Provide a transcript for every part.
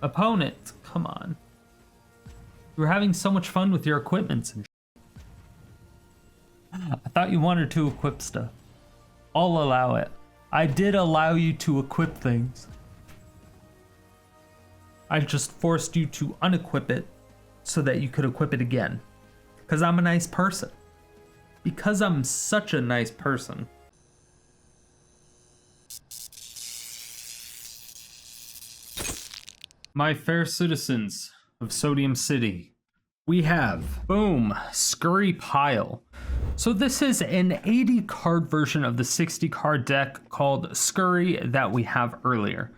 Opponent, come on. You were having so much fun with your equipments and I thought you wanted to equip stuff. I'll allow it. I did allow you to equip things. I just forced you to unequip it so that you could equip it again. Because I'm a nice person. Because I'm such a nice person. My fair citizens of Sodium City, we have, boom, Scurry Pile. So this is an 80 card version of the 60 card deck called Scurry that we have earlier.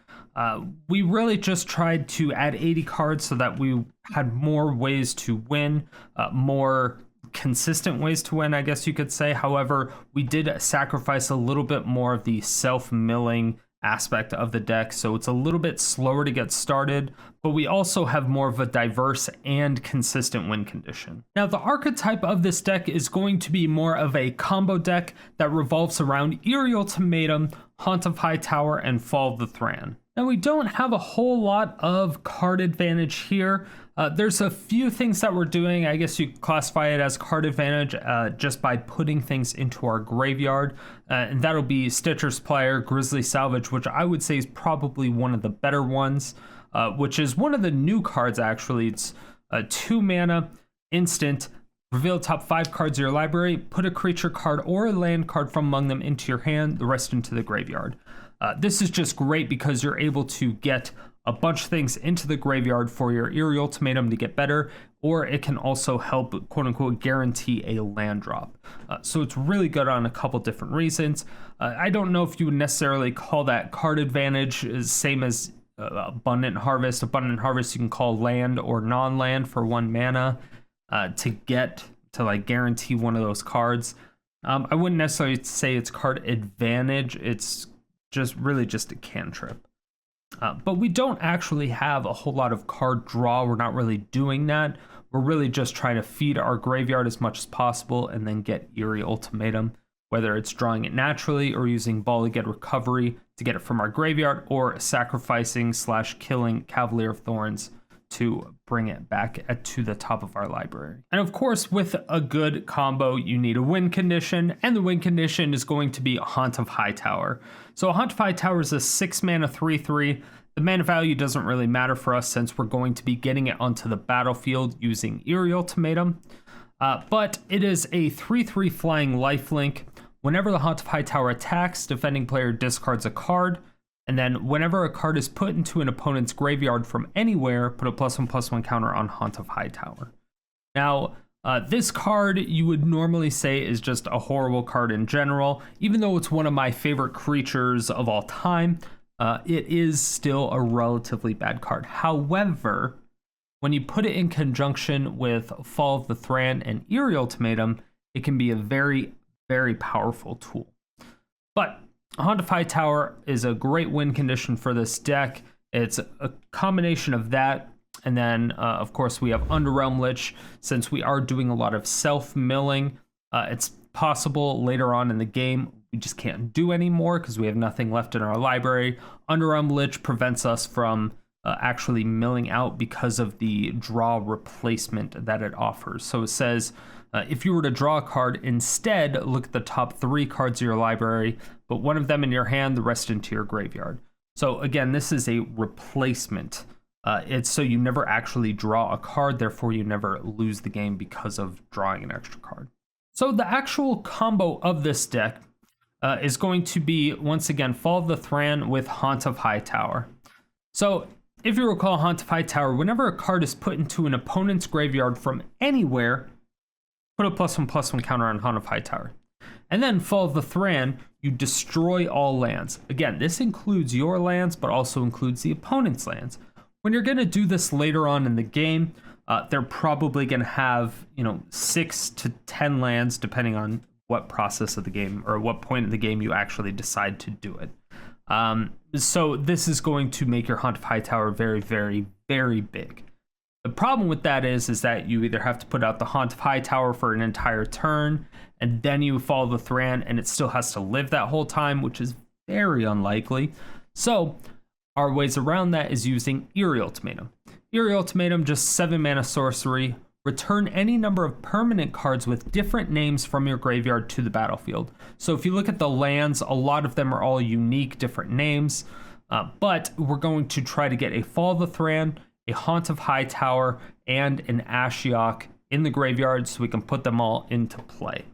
We really just tried to add 80 cards so that we had more ways to win, more consistent ways to win, I guess you could say. However, we did sacrifice a little bit more of the self-milling aspect of the deck, so it's a little bit slower to get started, but we also have more of a diverse and consistent win condition. Now, the archetype of this deck is going to be more of a combo deck that revolves around Eerie Ultimatum, Haunt of Hightower, and Fall of the Thran. Now, we don't have a whole lot of card advantage here. There's a few things that we're doing. I guess you could classify it as card advantage just by putting things into our graveyard. And that'll be Stitcher, Supplier, Grisly Salvage, which I would say is probably one of the better ones, which is one of the new cards, actually. It's a 2 mana instant. Reveal top 5 cards of your library, put a creature card or a land card from among them into your hand, the rest into the graveyard. This is just great because you're able to get a bunch of things into the graveyard for your Eerie Ultimatum to get better, or it can also help, quote unquote, guarantee a land drop. So it's really good on a couple different reasons. I don't know if you would necessarily call that card advantage, same as Abundant Harvest. Abundant Harvest you can call land or non-land for 1 mana to get to like guarantee one of those cards. I wouldn't necessarily say it's card advantage. It's just really just a cantrip. But we don't actually have a whole lot of card draw. We're not really doing that. We're really just trying to feed our graveyard as much as possible and then get Eerie Ultimatum, whether it's drawing it naturally or using Bala Ged Recovery to get it from our graveyard, or sacrificing / killing Cavalier of Thorns to bring it back to the top of our library. And of course, with a good combo, you need a win condition, and the win condition is going to be Haunt of Hightower. So Haunt of Hightower is a 6 mana 3/3. The mana value doesn't really matter for us since we're going to be getting it onto the battlefield using Eerie Ultimatum. But it is a 3/3 flying lifelink. Whenever the Haunt of Hightower attacks, defending player discards a card. And then whenever a card is put into an opponent's graveyard from anywhere, put a +1/+1 counter on Haunt of Hightower. Now, this card you would normally say is just a horrible card in general. Even though it's one of my favorite creatures of all time, it is still a relatively bad card. However, when you put it in conjunction with Fall of the Thran and Eerie Ultimatum, it can be a very, very powerful tool. But Haunt of Hightower is a great win condition for this deck. It's a combination of that, and then of course we have Underrealm Lich. Since we are doing a lot of self-milling, it's possible later on in the game we just can't do anymore because we have nothing left in our library. Underrealm Lich prevents us from actually milling out because of the draw replacement that it offers. So it says if you were to draw a card, instead look at the top 3 cards of your library, put one of them in your hand, the rest into your graveyard. So again, this is a replacement. It's so you never actually draw a card, therefore you never lose the game because of drawing an extra card. So the actual combo of this deck is going to be, once again, Fall of the Thran with Haunt of Hightower. So if you recall Haunt of Hightower, whenever a card is put into an opponent's graveyard from anywhere, put a +1/+1 counter on Haunt of Hightower. And then Fall of the Thran, you destroy all lands. Again, this includes your lands, but also includes the opponent's lands. When you're going to do this later on in the game, they're probably going to have, 6 to 10 lands, depending on what process of the game or what point of the game you actually decide to do it. So this is going to make your Haunt of Hightower very, very, very big. The problem with that is that you either have to put out the Haunt of Hightower for an entire turn, and then you follow the Thran, and it still has to live that whole time, which is very unlikely. So our ways around that is using Eerie Ultimatum. Eerie Ultimatum, just 7 mana sorcery. Return any number of permanent cards with different names from your graveyard to the battlefield. So if you look at the lands, a lot of them are all unique, different names. But we're going to try to get a Fall of the Thran, a Haunt of Hightower, and an Ashiok in the graveyard so we can put them all into play.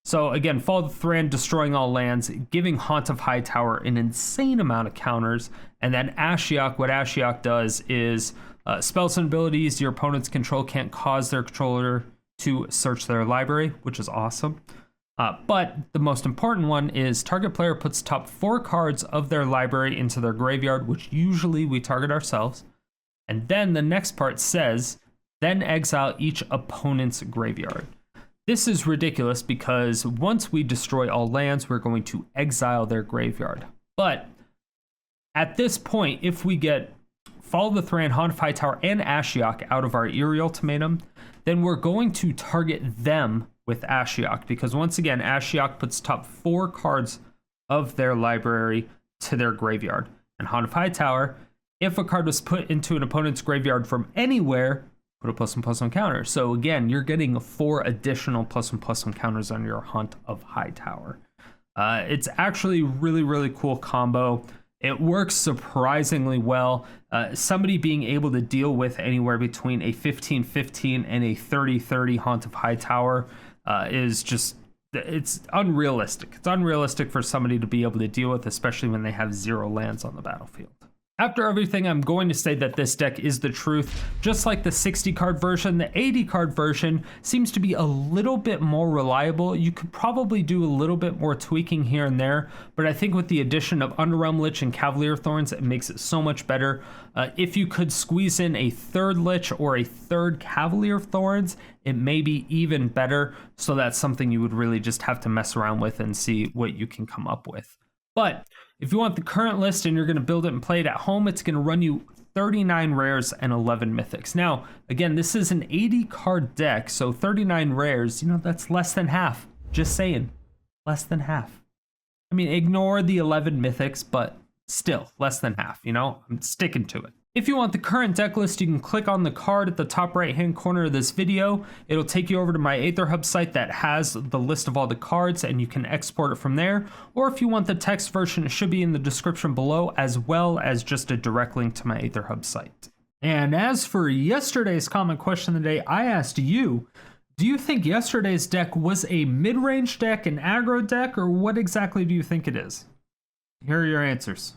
So again, Fall of the Thran, destroying all lands, giving Haunt of Hightower an insane amount of counters, and then Ashiok, what Ashiok does is spells and abilities your opponent's control can't cause their controller to search their library, which is awesome. But the most important one is target player puts top 4 cards of their library into their graveyard, which usually we target ourselves. And then the next part says, then exile each opponent's graveyard. This is ridiculous because once we destroy all lands, we're going to exile their graveyard. But at this point, if we get Fall of the Thran, Haunt of Hightower, and Ashiok out of our Eerie Ultimatum, then we're going to target them with Ashiok, because once again, Ashiok puts top 4 cards of their library to their graveyard. And Haunt of Hightower, if a card was put into an opponent's graveyard from anywhere, put a +1/+1 counter. So again, you're getting 4 additional +1/+1 counters on your Haunt of Hightower. It's actually really, really cool combo. It works surprisingly well. Somebody being able to deal with anywhere between a 15/15 and a 30/30 Haunt of Hightower is just, it's unrealistic. It's unrealistic for somebody to be able to deal with, especially when they have 0 lands on the battlefield. After everything, I'm going to say that this deck is the truth. Just like the 60 card version, the 80 card version seems to be a little bit more reliable. You could probably do a little bit more tweaking here and there, but I think with the addition of Underrealm Lich and Cavalier of Thorns, it makes it so much better. If you could squeeze in a 3rd Lich or a 3rd Cavalier of Thorns, it may be even better. So that's something you would really just have to mess around with and see what you can come up with. But if you want the current list and you're going to build it and play it at home, it's going to run you 39 rares and 11 mythics. Now, again, this is an 80 card deck, so 39 rares, that's less than half. Just saying, less than half. I mean, ignore the 11 mythics, but still, less than half, I'm sticking to it. If you want the current deck list, you can click on the card at the top right-hand corner of this video. It'll take you over to my AetherHub site that has the list of all the cards, and you can export it from there. Or if you want the text version, it should be in the description below, as well as just a direct link to my AetherHub site. And as for yesterday's comment question of the day, I asked you, do you think yesterday's deck was a mid-range deck, an aggro deck, or what exactly do you think it is? Here are your answers.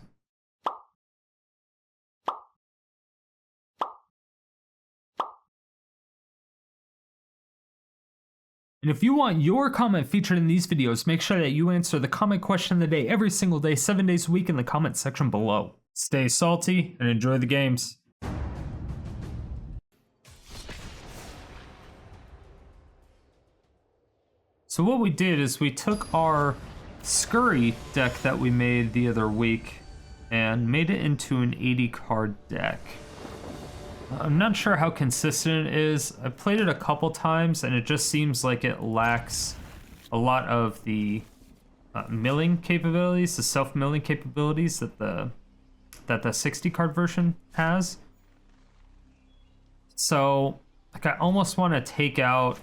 And if you want your comment featured in these videos, make sure that you answer the comment question of the day every single day, 7 days a week in the comment section below. Stay salty and enjoy the games. So what we did is we took our Scurry deck that we made the other week and made it into an 80 card deck. I'm not sure how consistent it is. I've played it a couple times and it just seems like it lacks a lot of the milling capabilities, the self-milling capabilities that the 60 card version has. So like I almost want to take out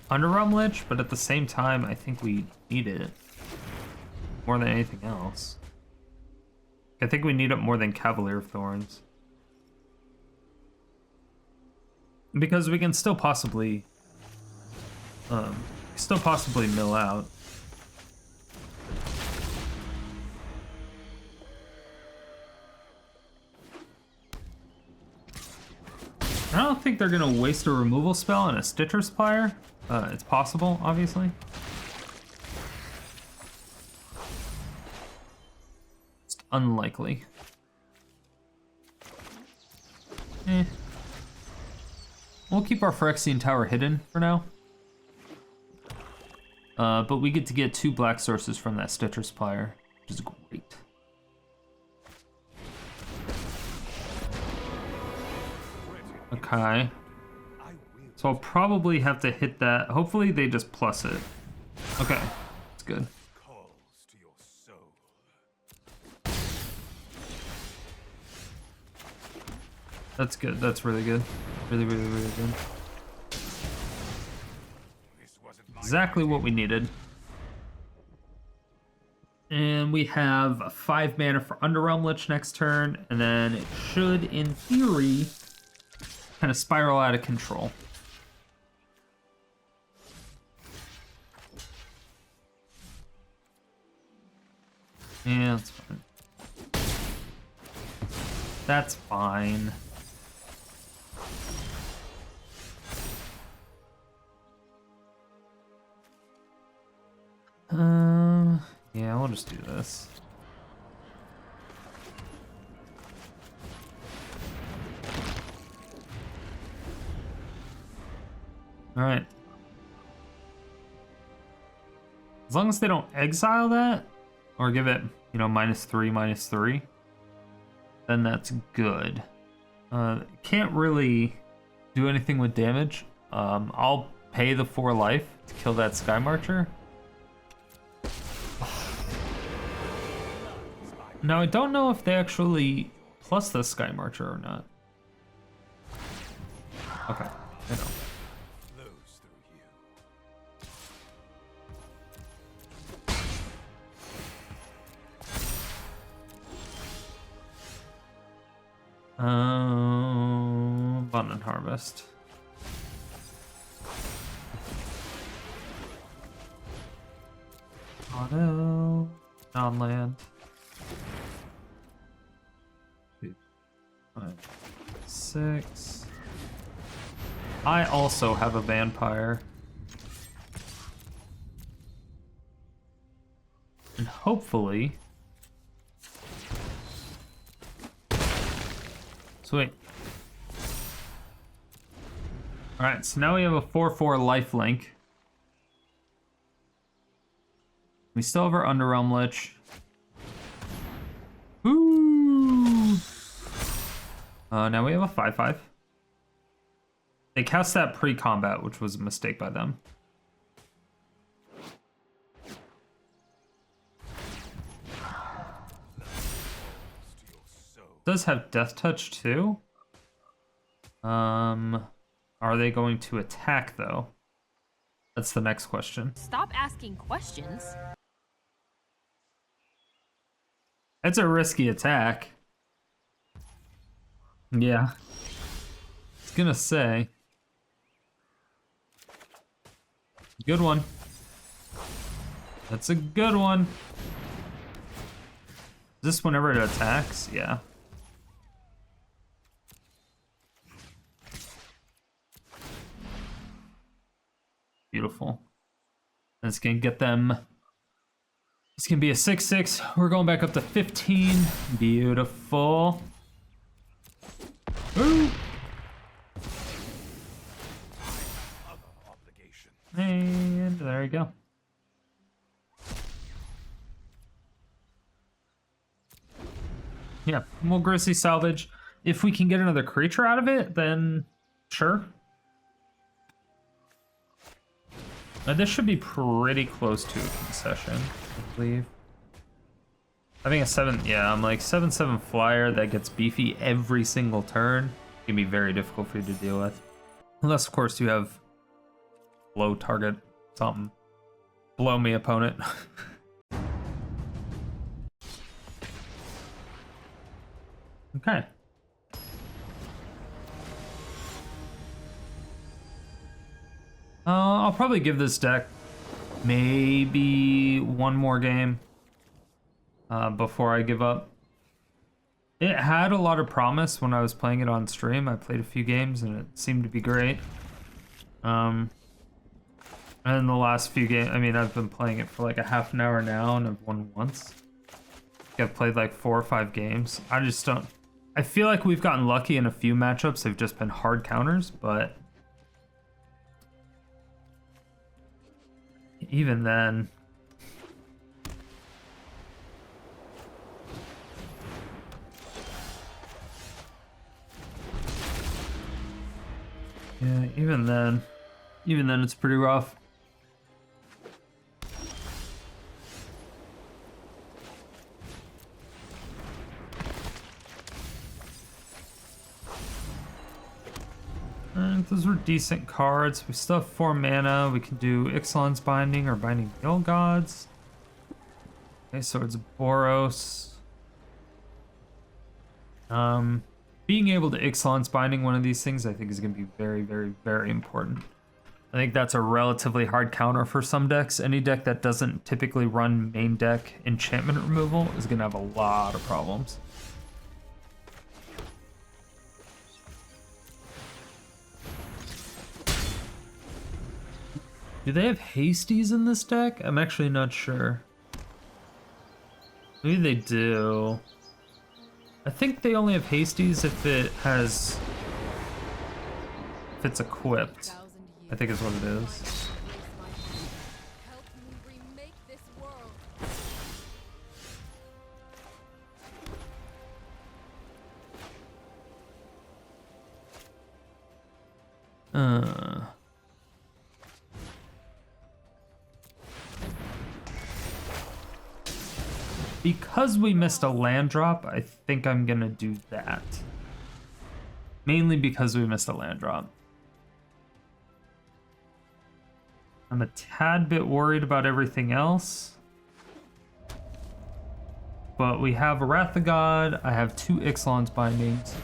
Underrealm Lich, but at the same time I think we need it more than anything else. I think we need it more than Cavalier of Thorns. Because we can still possibly mill out. I don't think they're gonna waste a removal spell on a Stitcher Supplier. It's possible, obviously. It's unlikely. We'll keep our Phyrexian Tower hidden for now. But we get to get 2 black sources from that Stitcher Supplier, which is great. Okay. So I'll probably have to hit that. Hopefully they just plus it. Okay, that's good. That's good. That's really good. Really, really, really good. Exactly what we needed. And we have 5 mana for Underrealm Lich next turn, and then it should, in theory, kind of spiral out of control. Yeah, that's fine. That's fine. Yeah, we'll just do this. All right. As long as they don't exile that, or give it, you know, -3/-3, then that's good. Can't really do anything with damage. I'll pay the 4 life to kill that Sky Marcher. Now, I don't know if they actually plus the Sky Marcher or not. Okay, I know. Abundant Harvest. Auto. Non-land. 5, 6. I also have a vampire. And hopefully... Sweet. Alright, so now we have a 4/4 lifelink. We still have our Underrealm Lich. Woo! Now we have a 5/5. They cast that pre-combat, which was a mistake by them. Does have Death Touch too. Are they going to attack though? That's the next question. Stop asking questions. It's a risky attack. Yeah. I was gonna say. Good one. That's a good one. Is this whenever it attacks? Yeah. Beautiful. That's gonna get them. It's gonna be a 6/6. We're going back up to 15. Beautiful. Woo! And there you go. Yeah, we'll Grisly Salvage. If we can get another creature out of it, then sure. This should be pretty close to a concession, I believe. Having a 7, yeah, I'm like 7/7 flyer that gets beefy every single turn. It can be very difficult for you to deal with. Unless, of course, you have blow target something. Blow me, opponent. Okay. I'll probably give this deck maybe one more game before I give up. It had a lot of promise when I was playing it on stream. I played a few games and it seemed to be great. And the last few games, I mean, I've been playing it for like a half an hour now and I've won once. I've played like 4 or 5 games. I just don't... I feel like we've gotten lucky in a few matchups. They've just been hard counters, but... even then... yeah, even then it's pretty rough. Those were decent cards. We still have 4 mana. We can do Ixalan's Binding or Binding the Old Gods. Okay, so it's Boros. Being able to Ixalan's Binding one of these things, I think, is going to be very, very, very important. I think that's a relatively hard counter for some decks. Any deck that doesn't typically run main deck enchantment removal is going to have a lot of problems. Do they have Hasties in this deck? I'm actually not sure. Maybe they do. I think they only have Hasties if it's equipped. I think is what it is. Because we missed a land drop, I think I'm gonna do that. Mainly because we missed a land drop. I'm a tad bit worried about everything else. But we have a Wrath of God. I have 2 Ixalan's Bindings.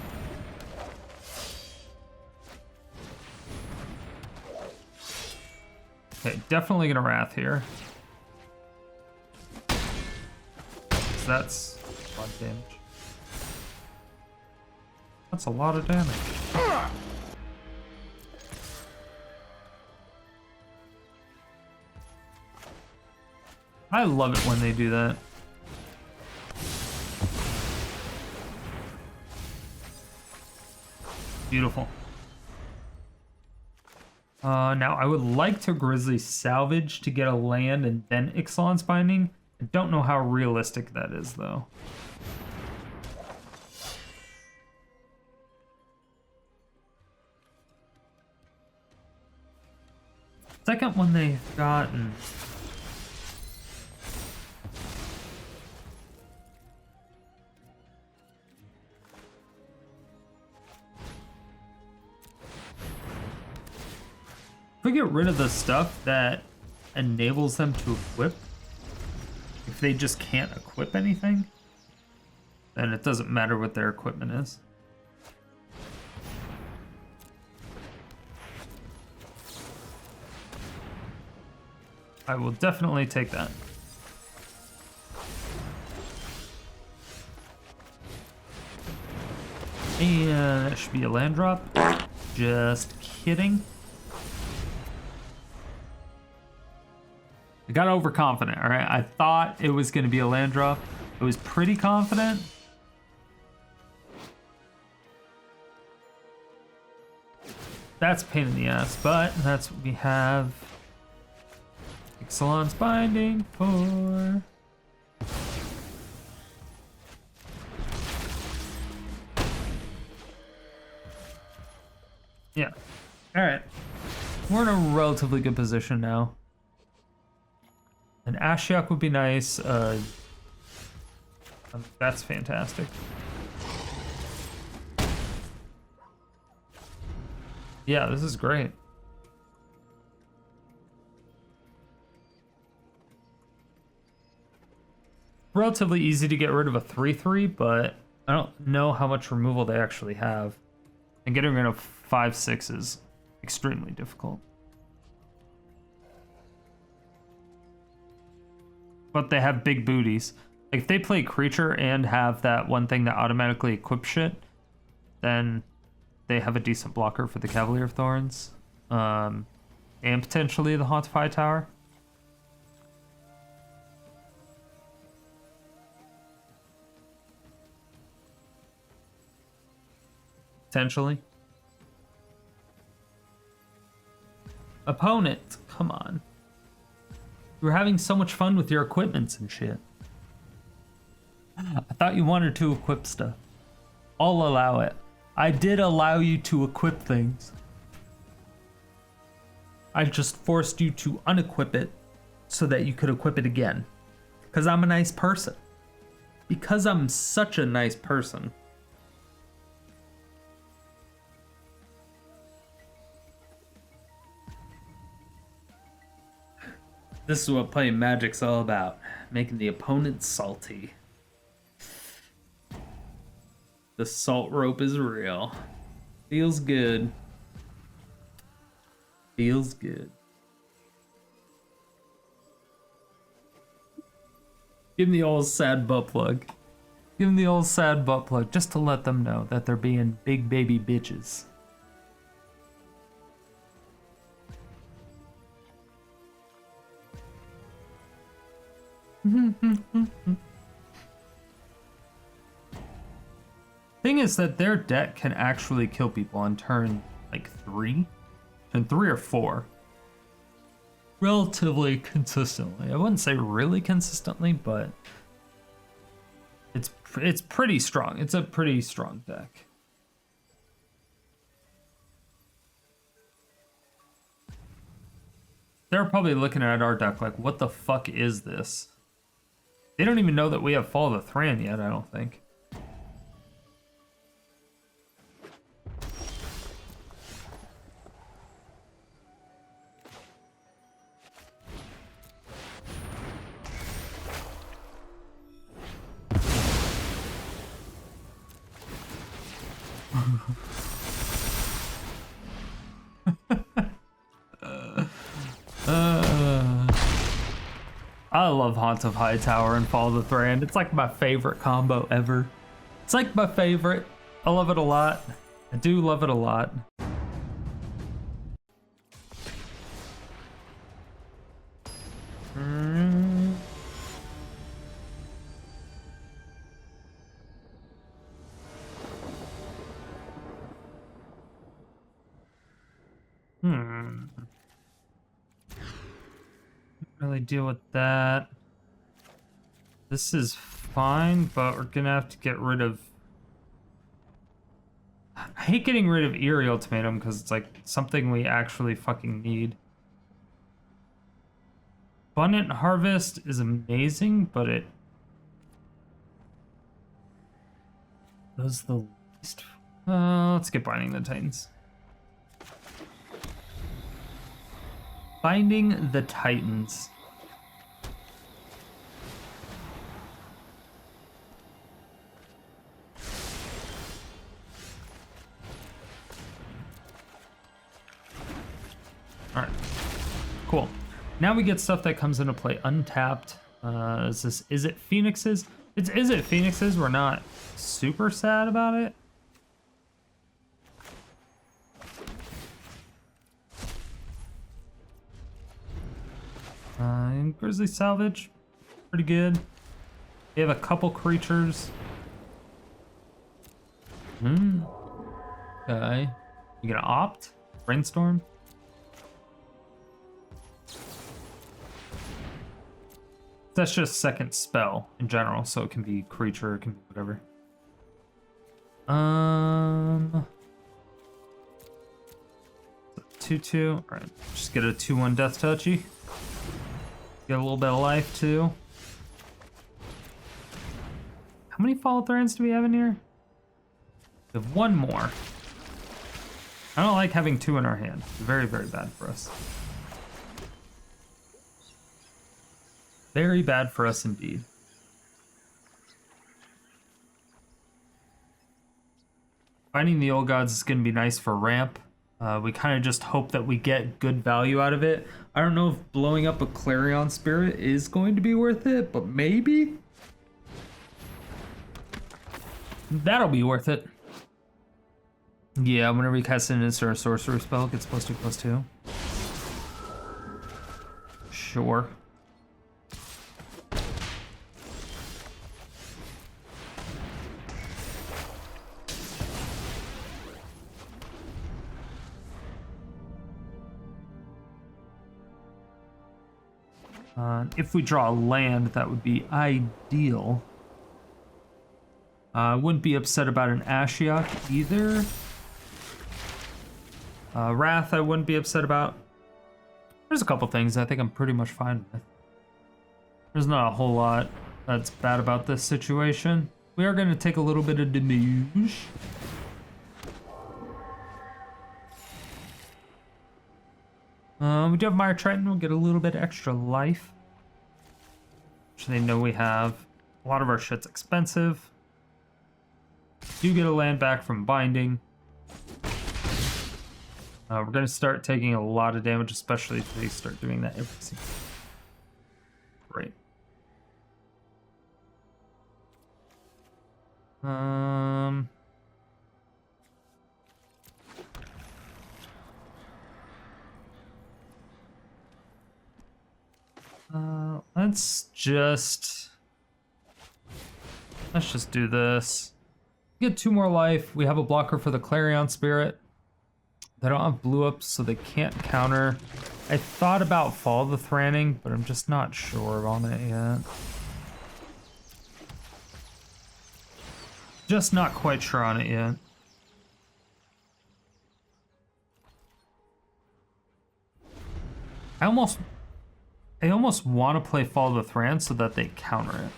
Okay, definitely gonna Wrath here. So that's a lot of damage. That's a lot of damage. I love it when they do that. Beautiful. Now I would like to Grisly Salvage to get a land and then Ixalan's Binding. I don't know how realistic that is, though. Second one they've gotten. If we get rid of the stuff that enables them to equip, if they just can't equip anything, then it doesn't matter what their equipment is. I will definitely take that. And that should be a land drop. Just kidding. I got overconfident, all right? I thought it was going to be a land drop. I was pretty confident. That's a pain in the ass, but that's what we have. Ixalan's Binding for... Yeah. All right. We're in a relatively good position now. An Ashiok would be nice. That's fantastic. Yeah, this is great. Relatively easy to get rid of a 3/3, but I don't know how much removal they actually have. And getting rid of 5/6 is extremely difficult. But they have big booties. Like if they play creature and have that one thing that automatically equips shit, then they have a decent blocker for the Cavalier of Thorns. And potentially the Haunt of Hightower. Potentially. Opponent, come on. You were having so much fun with your equipments and shit. I thought you wanted to equip stuff. I'll allow it. I did allow you to equip things. I just forced you to unequip it so that you could equip it again. Because I'm a nice person. Because I'm such a nice person. This is what playing Magic's all about. Making the opponent salty. The salt rope is real. Feels good. Feels good. Give him the old sad butt plug. Give him the old sad butt plug just to let them know that they're being big baby bitches. Thing is that their deck can actually kill people on turn like 3? Turn 3 or 4. Relatively consistently. I wouldn't say really consistently, but it's pretty strong. It's a pretty strong deck. They're probably looking at our deck like, what the fuck is this? They don't even know that we have Fall of the Thran yet, I don't think. I love Haunt of Hightower and Fall of the Thran. It's like my favorite combo ever. It's like my favorite. I love it a lot. I do love it a lot. Really deal with that. This is fine, but we're gonna have to get rid of... I hate getting rid of Eerie Ultimatum because it's like something we actually fucking need. Abundant Harvest is amazing, but it does the least... let's get Binding the Titans. Binding the Titans. Alright. Cool. Now we get stuff that comes into play untapped. Is it Phoenixes? Is it Phoenixes? We're not super sad about it. Grisly Salvage, pretty good. We have a couple creatures. Okay. You gonna opt? Brainstorm? That's just second spell in general, so it can be creature, it can be whatever. 2/2. Alright, just get a 2/1 Death Touchy. Get a little bit of life too. How many Fall of Thrans do we have in here? We have one more. I don't like having 2 in our hand. It's very, very bad for us. Very bad for us indeed. Finding the Old Gods is going to be nice for ramp. We kind of just hope that we get good value out of it. I don't know if blowing up a Clarion Spirit is going to be worth it, but maybe. That'll be worth it. Yeah, whenever you cast an instant or sorcery spell, it gets +2/+2. Sure. If we draw a land, that would be ideal. I wouldn't be upset about an Ashiok either. Wrath, I wouldn't be upset about. There's a couple things I think I'm pretty much fine with. There's not a whole lot that's bad about this situation. We are going to take a little bit of damage. We do have Mire Triton. We'll get a little bit extra life. Which they know we have. A lot of our shit's expensive. Do get a land back from binding. We're going to start taking a lot of damage, especially if they start doing that every season. Great. Let's just do this. Get 2 more life. We have a blocker for the Clarion Spirit. They don't have blue ups, so they can't counter. I thought about Fall the Thranning, but I'm just not sure on it yet. Just not quite sure on it yet. I almost want to play Fall the Thran so that they counter it.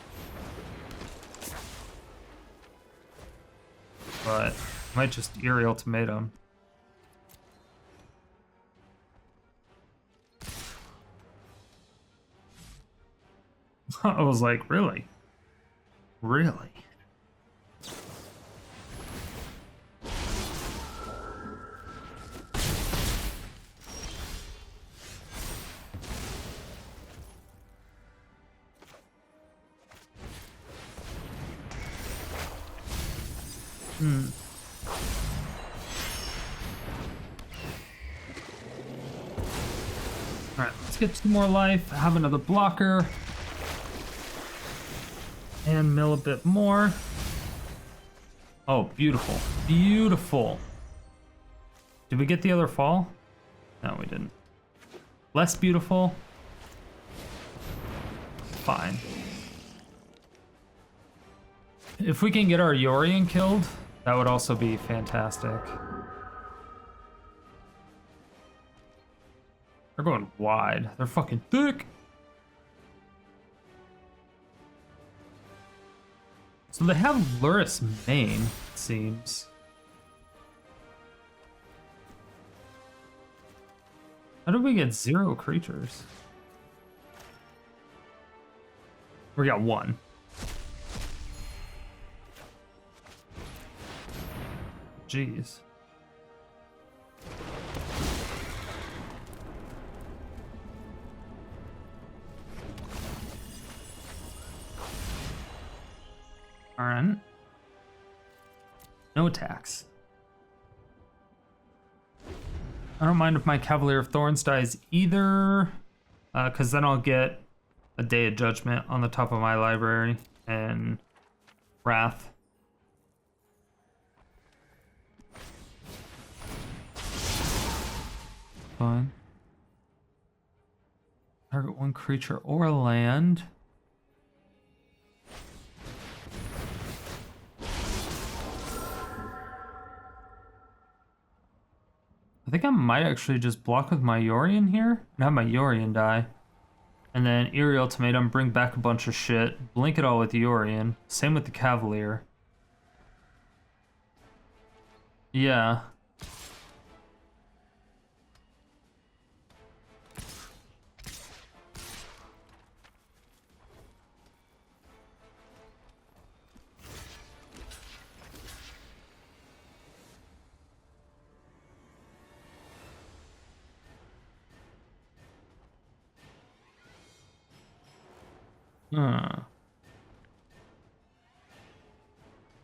But I might just Eerie Ultimatum. I was like, really? Really? Alright, let's get 2 more life, have another blocker. And mill a bit more. Oh, beautiful. Beautiful. Did we get the other fall? No, we didn't. Less beautiful. Fine. If we can get our Yorion killed, that would also be fantastic. They're going wide. They're fucking thick. So they have Lurrus main, it seems. How did we get 0 creatures? We got 1. Jeez. Alright. No attacks. I don't mind if my Cavalier of Thorns dies either, because then I'll get a Day of Judgment on the top of my library and Wrath. Fine. Target 1 creature or land. I think I might actually just block with my Yorion here and have my Yorion die. And then Eerie Ultimatum, bring back a bunch of shit, blink it all with Yorion. Same with the Cavalier. Yeah.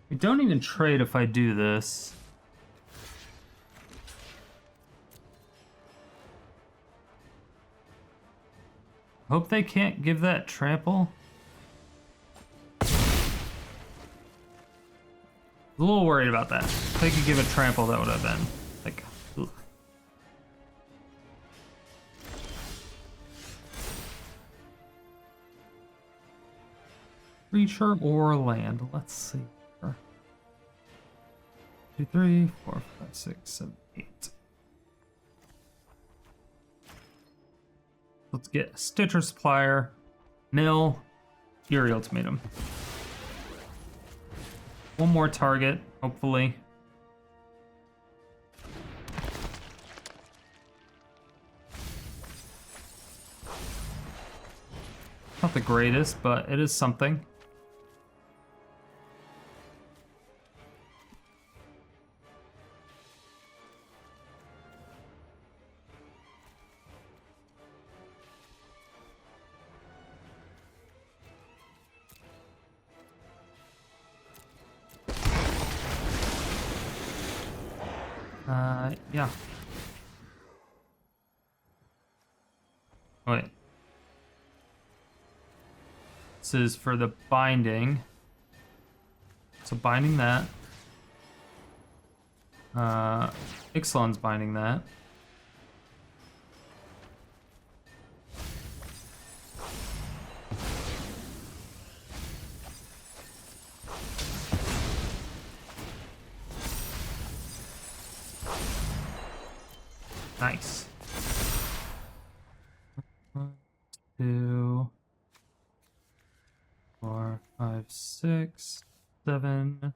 We don't even trade if I do this. Hope they can't give that trample. A little worried about that. If they could give a trample, that would have been like, ugh. Creature or land. Let's see. 2, 3, 4, 5, 6, 7, 8. Let's get Stitcher Supplier, Mill, Eerie Ultimatum. 1 more target, hopefully. Not the greatest, but it is something. Yeah. Wait. This is for the binding. So binding that. Ixalan's binding that. Nice. 1, 2, 4, 5, 6, 7.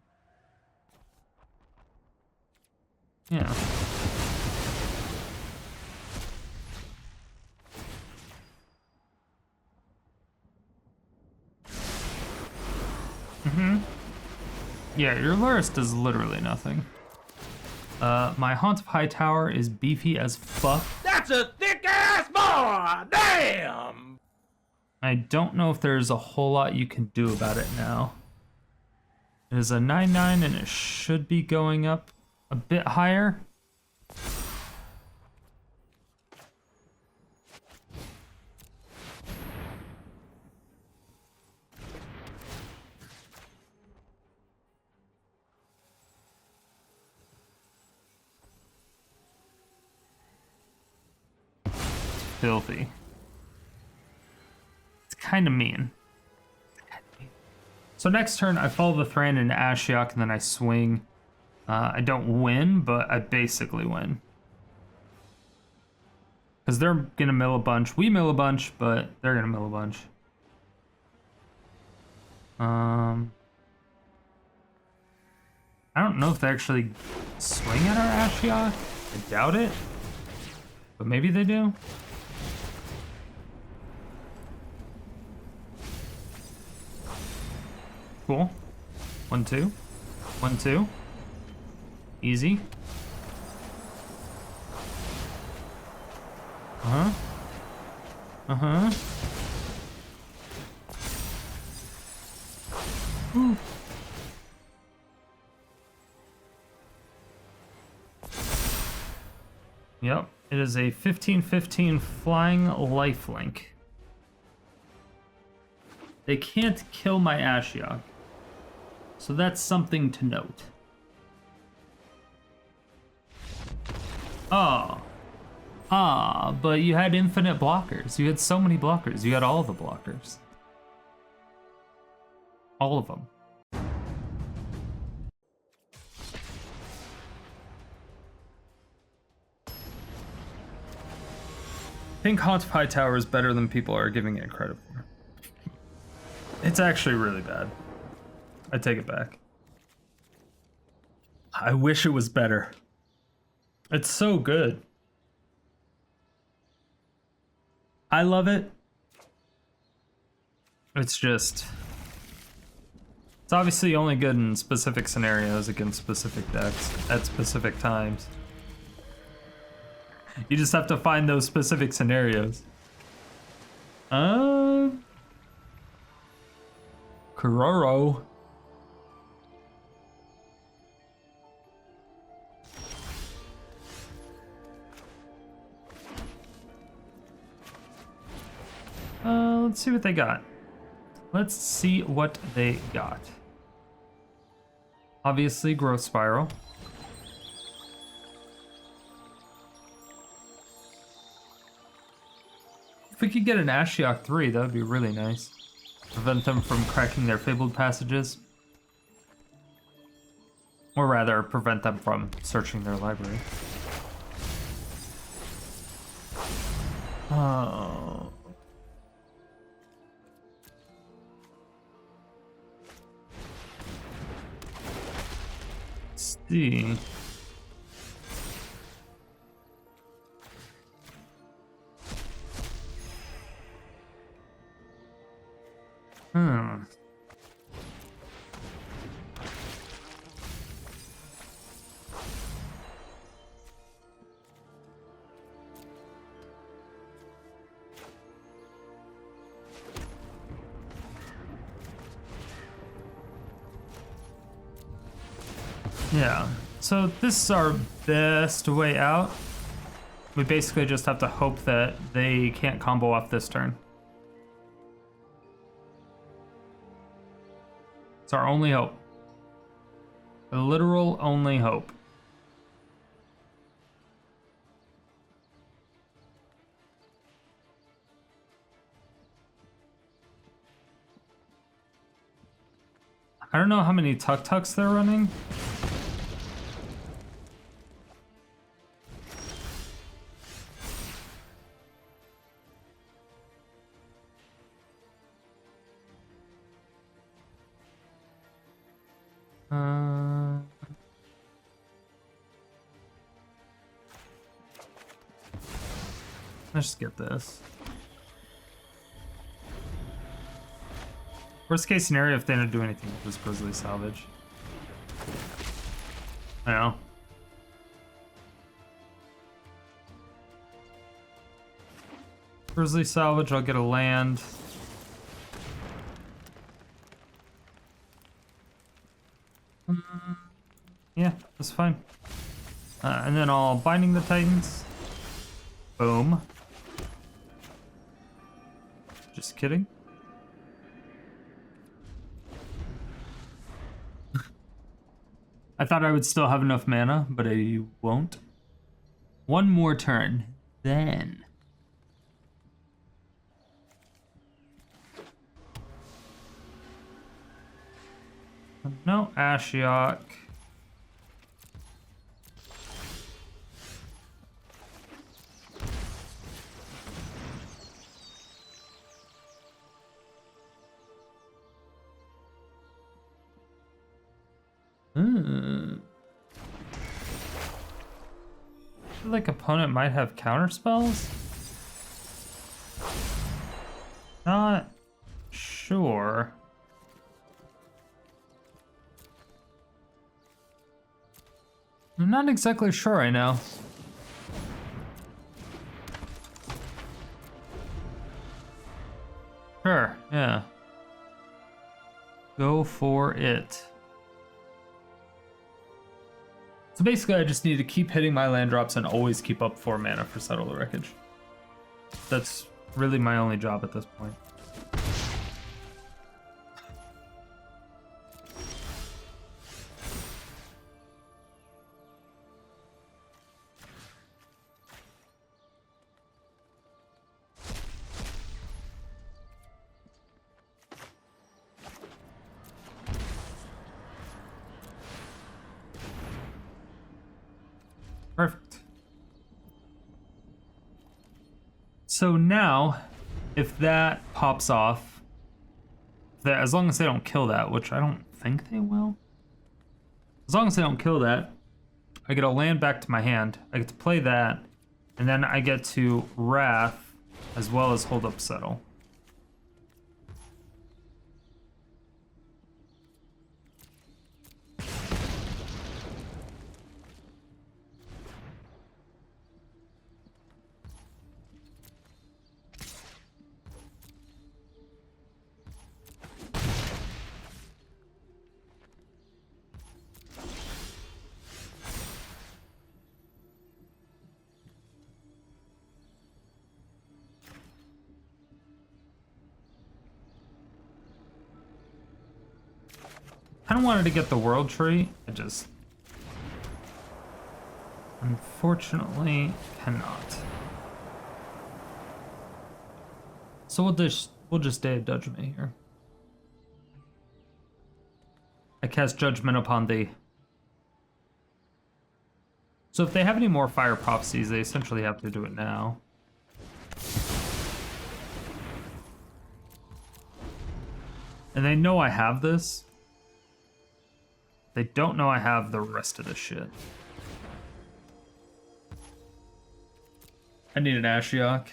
Yeah. Yeah, your Luris does literally nothing. My Haunt of Hightower is beefy as fuck. That's a thick ass boy! Damn! I don't know if there's a whole lot you can do about it now. It is a 9/9 and it should be going up a bit higher. Filthy. It's kind of mean. So next turn, I follow the Thran and Ashiok, and then I swing. I don't win, but I basically win. Because they're going to mill a bunch. We mill a bunch, but they're going to mill a bunch. I don't know if they actually swing at our Ashiok. I doubt it. But maybe they do. Cool. 1, 2. 1, 2. Easy. Uh-huh. Uh-huh. Ooh. Yep. It is a 15/15 flying lifelink. They can't kill my Ashiok. So that's something to note. Oh. But you had infinite blockers. You had so many blockers. You had all the blockers. All of them. I think Haunt of Hightower is better than people are giving it credit for. It's actually really bad. I take it back. I wish it was better. It's so good. I love it. It's just... It's obviously only good in specific scenarios against specific decks at specific times. You just have to find those specific scenarios. Kuroro. Let's see what they got. Let's see what they got. Obviously, Growth Spiral. If we could get an Ashiok 3, that would be really nice. Prevent them from cracking their Fabled Passages. Or rather, prevent them from searching their library. Oh. Let's see. Hmm. Yeah, so this is our best way out. We basically just have to hope that they can't combo off this turn. It's our only hope. A literal only hope. I don't know how many tuk-tuks they're running. Let's just get this. Worst case scenario, if they don't do anything with this Grisly Salvage. I know. Grisly Salvage, I'll get a land. Yeah, that's fine. And then I'll Binding the Titans. Boom. Just kidding. I thought I would still have enough mana, but I won't. One more turn, then. No Ashiok. I feel like opponent might have counter spells. Not sure. I'm not exactly sure right now. Sure, yeah. Go for it. So basically, I just need to keep hitting my land drops and always keep up 4 mana for Settle the Wreckage. That's really my only job at this point. Perfect. So now, if that pops off, as long as they don't kill that, which I don't think they will. As long as they don't kill that, I get a land back to my hand. I get to play that, and then I get to Wrath as well as Hold Up Settle. I kind of wanted to get the World Tree. I just unfortunately cannot. So we'll just Day of Judgment here. I cast Judgment upon thee. So if they have any more Fire Prophecies, they essentially have to do it now. And they know I have this. They don't know I have the rest of the shit. I need an Ashiok.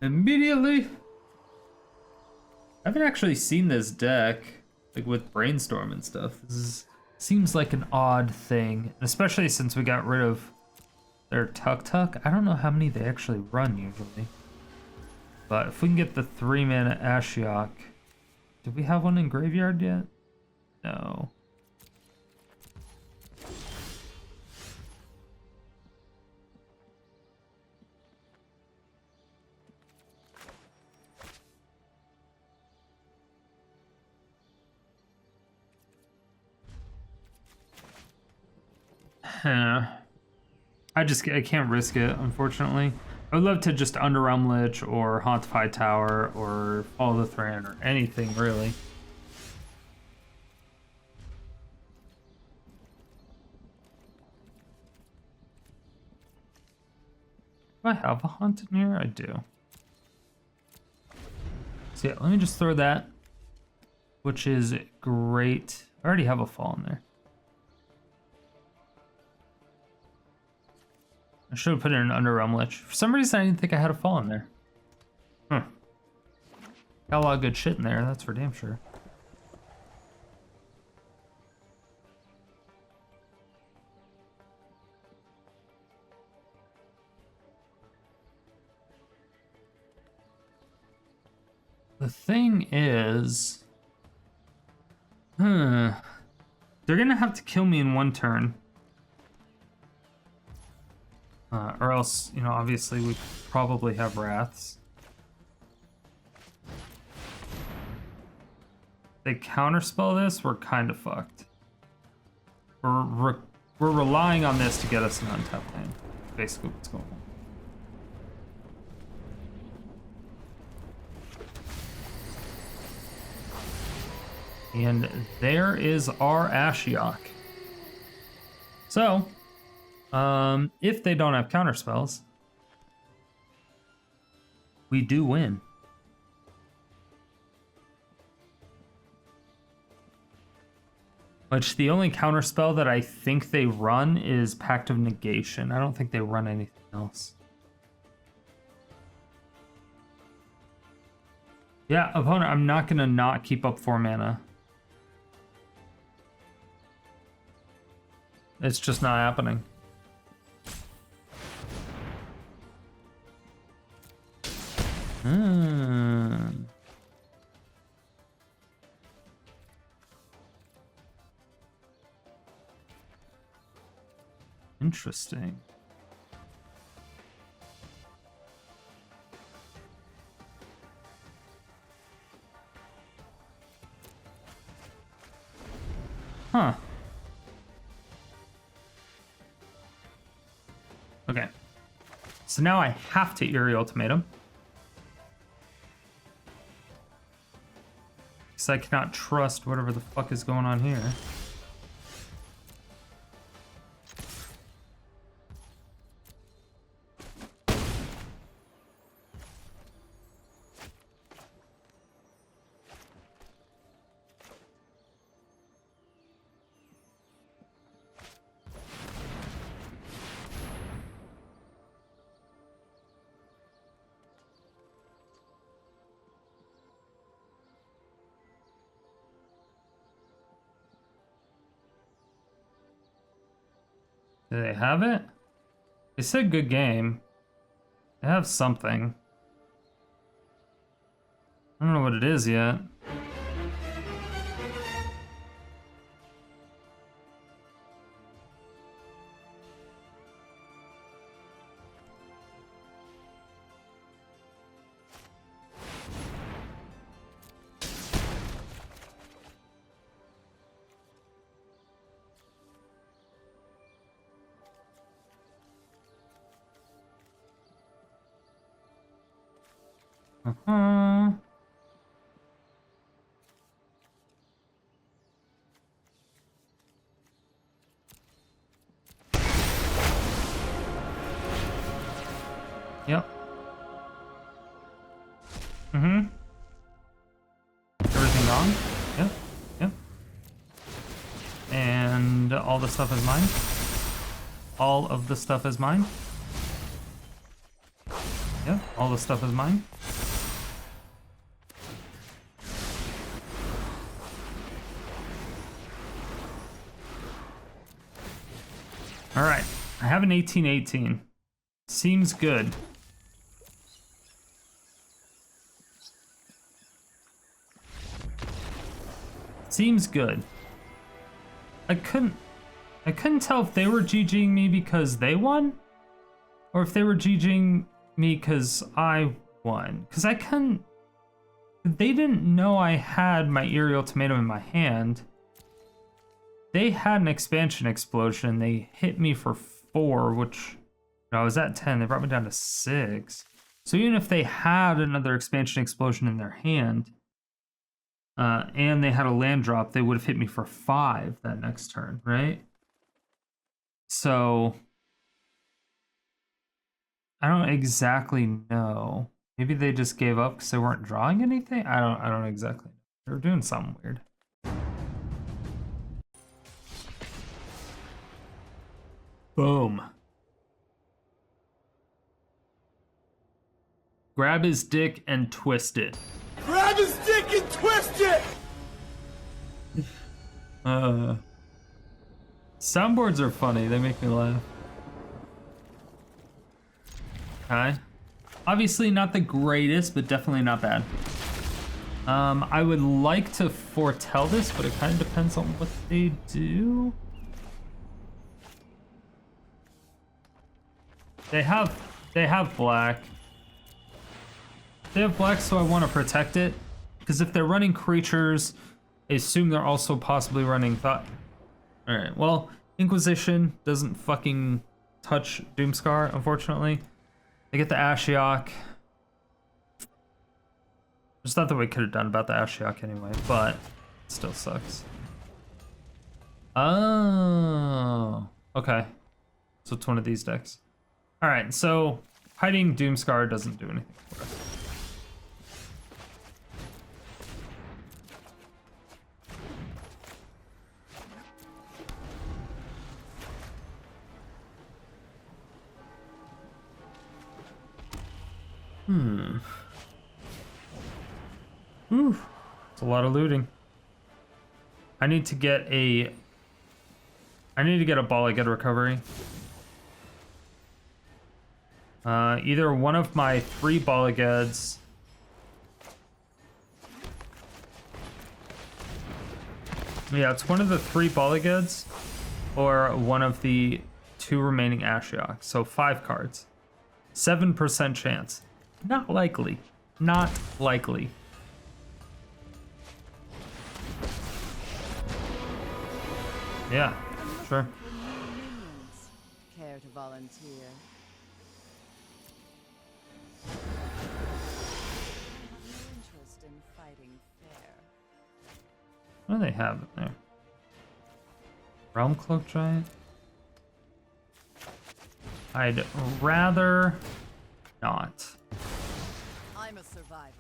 Immediately. I haven't actually seen this deck, like with Brainstorm and stuff. Seems like an odd thing, especially since we got rid of their Tuk. I don't know how many they actually run usually. But if we can get the 3-mana Ashiok. Did we have one in graveyard yet? No. I can't risk it, unfortunately. I would love to just Underrealm Lich or Haunt of Hightower or Follow the Thran or anything really. Do I have a Haunt in here? I do. So yeah, let me just throw that, which is great. I already have a Fall in there. I should have put in an Underrealm Lich. For some reason, I didn't think I had a Fall in there. Got a lot of good shit in there, that's for damn sure. The thing is... They're gonna have to kill me in one turn. Or else, you know, obviously we probably have Wraths. They counterspell this, we're kind of fucked. We're relying on this to get us an untapped land. Basically what's going on. And there is our Ashiok. So, if they don't have counterspells, we do win. Which the only counterspell that I think they run is Pact of Negation. I don't think they run anything else. Yeah, opponent, I'm not gonna not keep up 4 mana. It's just not happening. Interesting. Huh. Okay. So now I have to Eerie Ultimatum. Because I cannot trust whatever the fuck is going on here. Do they have it? They said good game. They have something. I don't know what it is yet. Yep. Everything gone? Yep. Yep. And all the stuff is mine? All of the stuff is mine? Yep, all the stuff is mine. All right, I have an 18-18. Seems good. Seems good. I couldn't tell if they were GGing me because they won, or if they were GGing me because I won. Because I couldn't. They didn't know I had my Eerie Ultimatum in my hand. They had an expansion explosion. They hit me for 4, which I was at 10. They brought me down to 6. So even if they had another expansion explosion in their hand, and they had a land drop, they would have hit me for 5 that next turn, right? So I don't exactly know. Maybe they just gave up because they weren't drawing anything. I don't exactly know. They were doing something weird. Boom. Grab his dick and twist it. Grab his dick and twist it! Soundboards are funny. They make me laugh. Okay. Obviously not the greatest, but definitely not bad. I would like to foretell this, but it kind of depends on what they do. They have black. They have black, so I want to protect it. Because if they're running creatures, I assume they're also possibly running thought. Alright, well, Inquisition doesn't fucking touch Doomskar, unfortunately. They get the Ashiok. There's nothing we could have done about the Ashiok anyway, but it still sucks. Oh, okay. So it's one of these decks. Alright, so hiding Doomskar doesn't do anything for us. Ooh, it's a lot of looting. I need to get a Bala Ged Recovery. Either one of my 3 Bala Geds. Yeah, it's one of the 3 Bala Geds, or one of the 2 remaining Ashiok. So 5 cards. 7% chance. Not likely. Not likely. Yeah, sure. Care to volunteer? Interest in fighting fair. What do they have in there? Realm Cloak Giant? I'd rather not. I'm a survivor.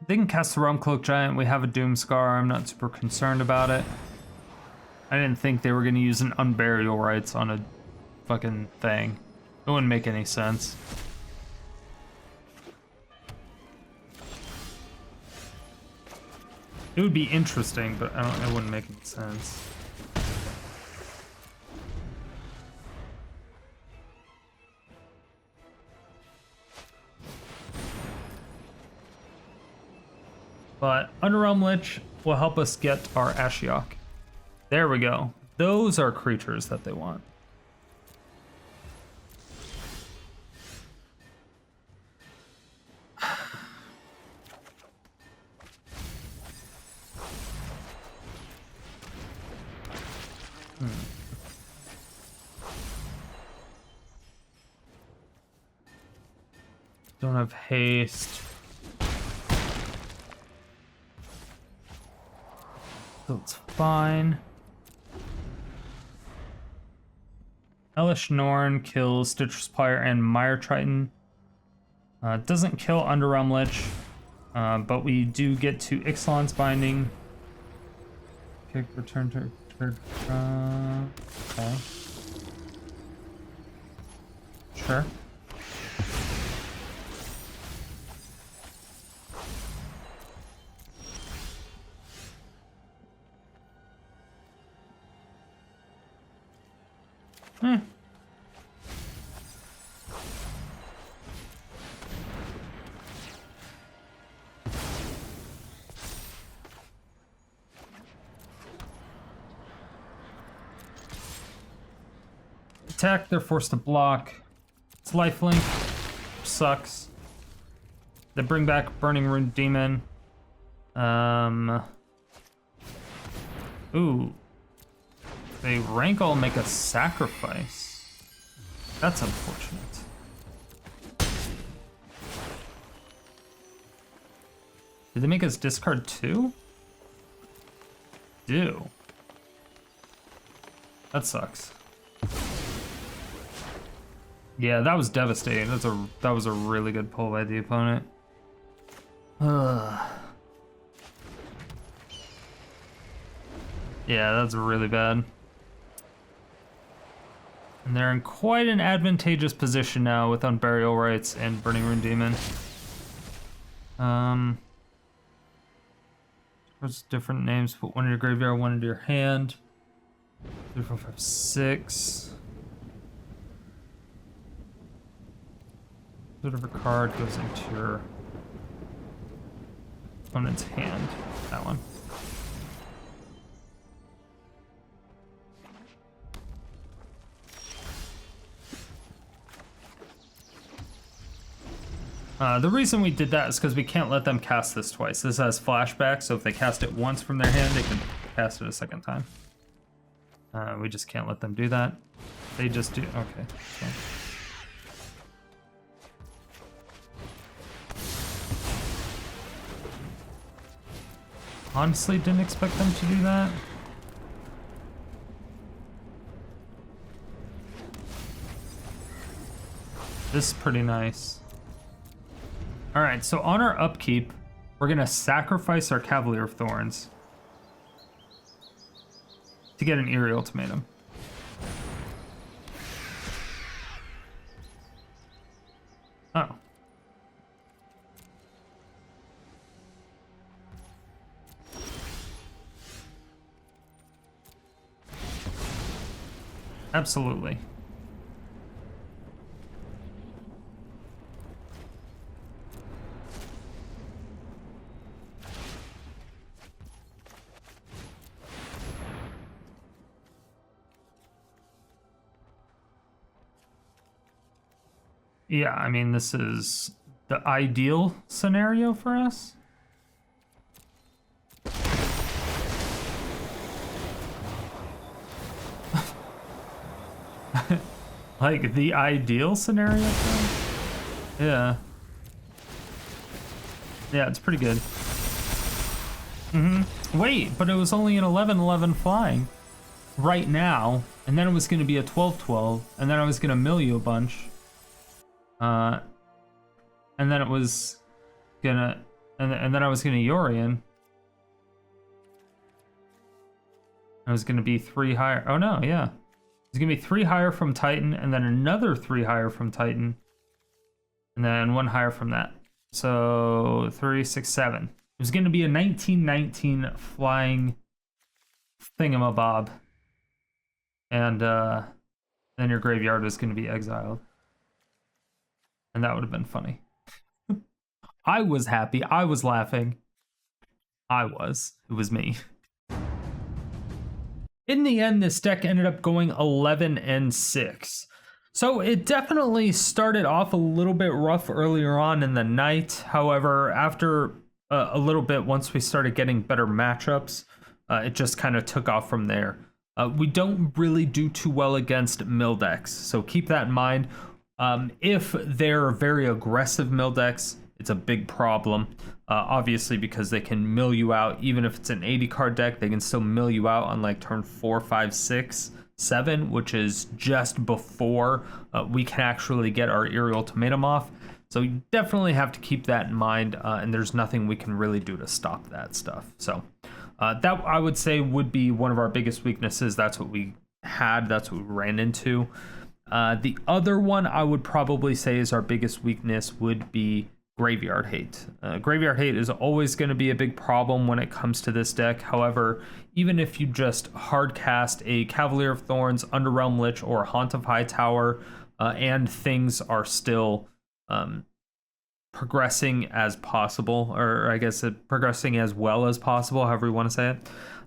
They can cast the Realm Cloak Giant. We have a Doomskar. I'm not super concerned about it. I didn't think they were going to use an Unburial Rites on a fucking thing. It wouldn't make any sense. It would be interesting, but it wouldn't make any sense. But Underrealm Lich will help us get our Ashiok. There we go. Those are creatures that they want. Don't have haste. So it's fine. Elish Norn kills Stitcher Supplier and Mire Triton. Doesn't kill Underrealm Lich, but we do get to Ixalan's Binding. Kick, return to... okay. Sure. Eh. Attack, they're forced to block. It's lifelink, sucks. They bring back Burning Rune Demon. Ooh. They rankle, make a sacrifice. That's unfortunate. Did they make us discard 2? Do. That sucks. Yeah, that was devastating. That was a really good pull by the opponent. Yeah, that's really bad. And they're in quite an advantageous position now with Unburial Rites and Burning Rune Demon. There's different names. Put one in your graveyard, one into your hand. 3, 4, 5, 6. Whatever card goes into your opponent's hand. That one. The reason we did that is because we can't let them cast this twice. This has flashback, so if they cast it once from their hand, they can cast it a second time. We just can't let them do that. They just do. Okay. So. Honestly, didn't expect them to do that. This is pretty nice. All right, so on our upkeep, we're gonna sacrifice our Cavalier of Thorns to get an Eerie Ultimatum. Oh. Absolutely. Yeah, I mean, this is the ideal scenario for us. Like, the ideal scenario for us? Yeah. Yeah, it's pretty good. Wait, but it was only an 11-11 flying right now, and then it was going to be a 12-12, and then I was going to mill you a bunch. And then it was gonna, and then I was gonna Yorion. I was gonna be 3 higher. Oh no, yeah. It's gonna be 3 higher from Titan, and then another 3 higher from Titan, and then 1 higher from that. So 3, 6, 7. It was gonna be a 19-19 flying thingamabob, and then your graveyard was gonna be exiled. And that would have been funny. I was happy. I was laughing. It was me. In the end, this deck ended up going 11-6. So it definitely started off a little bit rough earlier on in the night. However, after a little bit, once we started getting better matchups, it just kind of took off from there. We don't really do too well against mill decks, so keep that in mind. If they're very aggressive mill decks, it's a big problem. Obviously, because they can mill you out. Even if it's an 80 card deck, they can still mill you out on like turn 4, 5, 6, 7, which is just before we can actually get our Eerie Ultimatum off. So you definitely have to keep that in mind, and there's nothing we can really do to stop that stuff. So that, I would say, would be one of our biggest weaknesses. That's what we had. That's what we ran into. The other one I would probably say is our biggest weakness would be Graveyard Hate. Graveyard Hate is always going to be a big problem when it comes to this deck. However, even if you just hard cast a Cavalier of Thorns, Underrealm Lich, or Haunt of Hightower, and things are still progressing as possible, or I guess progressing as well as possible, however you want to say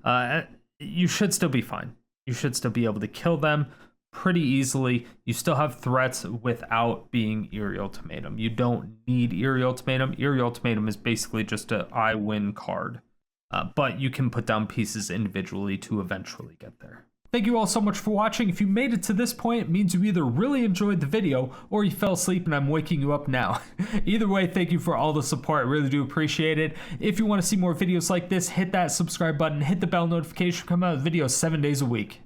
it, you should still be fine. You should still be able to kill them pretty easily. You still have threats without being Eerie Ultimatum. You don't need Eerie Ultimatum. Eerie Ultimatum is basically just a I win card, but you can put down pieces individually to eventually get there. Thank you all so much for watching. If you made it to this point, it means you either really enjoyed the video or you fell asleep and I'm waking you up now. Either way, thank you for all the support. I really do appreciate it. If you want to see more videos like this, hit that subscribe button, hit the bell notification, come out with videos 7 days a week.